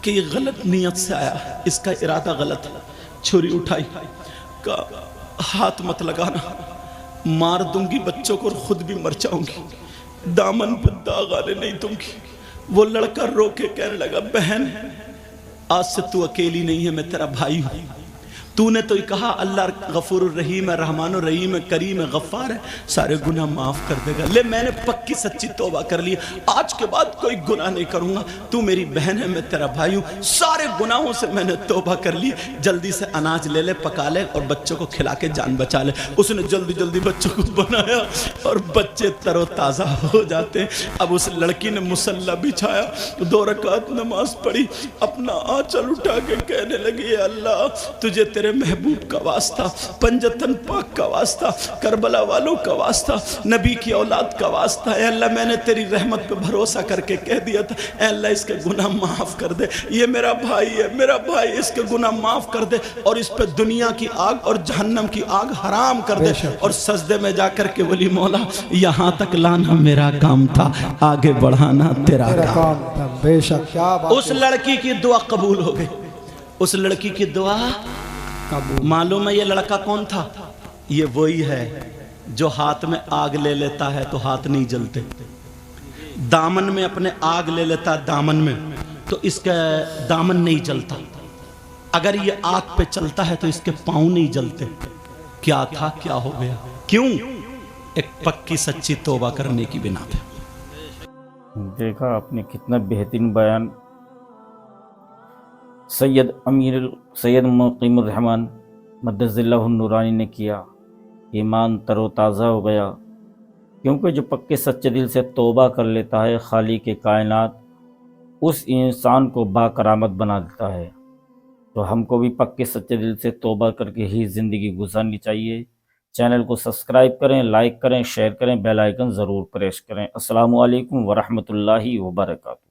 کہ یہ غلط نیت سے آیا ہے، اس کا ارادہ غلط ہے، چھری اٹھائی کہا ہاتھ مت لگانا، مار دوں گی بچوں کو اور خود بھی مر جاؤں گی، دامن پہ داغ آنے نہیں دوں گی۔ وہ لڑکا رو کے کہنے لگا بہن آج سے تو اکیلی نہیں ہے، میں تیرا بھائی ہوں، تو نے تو ہی کہا اللہ غفور الرحیم ہے رحمان الرحیم ہے کریم ہے غفار ہے، سارے گناہ معاف کر دے گا، لے میں نے پکی سچی توبہ کر لی، آج کے بعد کوئی گناہ نہیں کروں گا، تو میری بہن ہے میں تیرا بھائی ہوں، سارے گناہوں سے میں نے توبہ کر لی، جلدی سے اناج لے لے پکا لے اور بچوں کو کھلا کے جان بچا لے۔ اس نے جلدی جلدی بچوں کو بنایا اور بچے تر و تازہ ہو جاتے ہیں۔ اب اس لڑکی نے مصلی بچھایا، 2 رکعت نماز پڑھی، اپنا آنچل اٹھا کے کہنے لگی اے اللہ تجھے تیرے محبوب کا واسطہ، پنجتن پاک کا واسطہ، کربلا والوں کا واسطہ، نبی کی اولاد کا واسطہ، اے اللہ میں نے تیری رحمت پہ بھروسہ کر کے کہہ دیا تھا، اے اللہ اس کے گناہ معاف کر دے، یہ میرا بھائی ہے، میرا بھائی، اس کے گناہ معاف کر دے اور اس پہ دنیا کی آگ اور جہنم کی آگ حرام کر دے۔ اور سجدے میں جا کر کے بولی مولا یہاں تک لانا میرا کام تھا، آگے بڑھانا تیرا کام تھا۔ بے شک کیا بات، اس لڑکی کی دعا قبول ہو گئی، اس لڑکی کی دعا معلوم ہے۔ یہ لڑکا کون تھا؟ یہ وہی ہے جو ہاتھ میں آگ لے لیتا ہے تو ہاتھ نہیں جلتے، دامن میں اپنے آگ لے لیتا ہے دامن میں تو اس کا دامن نہیں جلتا، اگر یہ آگ پہ چلتا ہے تو اس کے پاؤں نہیں جلتے۔ کیا تھا کیا ہو گیا؟ کیوں؟ ایک پکی سچی توبہ کرنے کی بنا پہ۔ دیکھا آپ نے کتنا بہترین بیان سید مقیم الرحمان مدد اللہ النورانی نے کیا، ایمان تر و تازہ ہو گیا، کیونکہ جو پکے سچے دل سے توبہ کر لیتا ہے خالق کائنات اس انسان کو با کرامت بنا دیتا ہے۔ تو ہم کو بھی پکے سچے دل سے توبہ کر کے ہی زندگی گزارنی چاہیے چینل کو سبسکرائب کریں، لائک کریں، شیئر کریں، بیل آئیکن ضرور پریس کریں۔ السلام علیکم ورحمۃ اللہ وبرکاتہ۔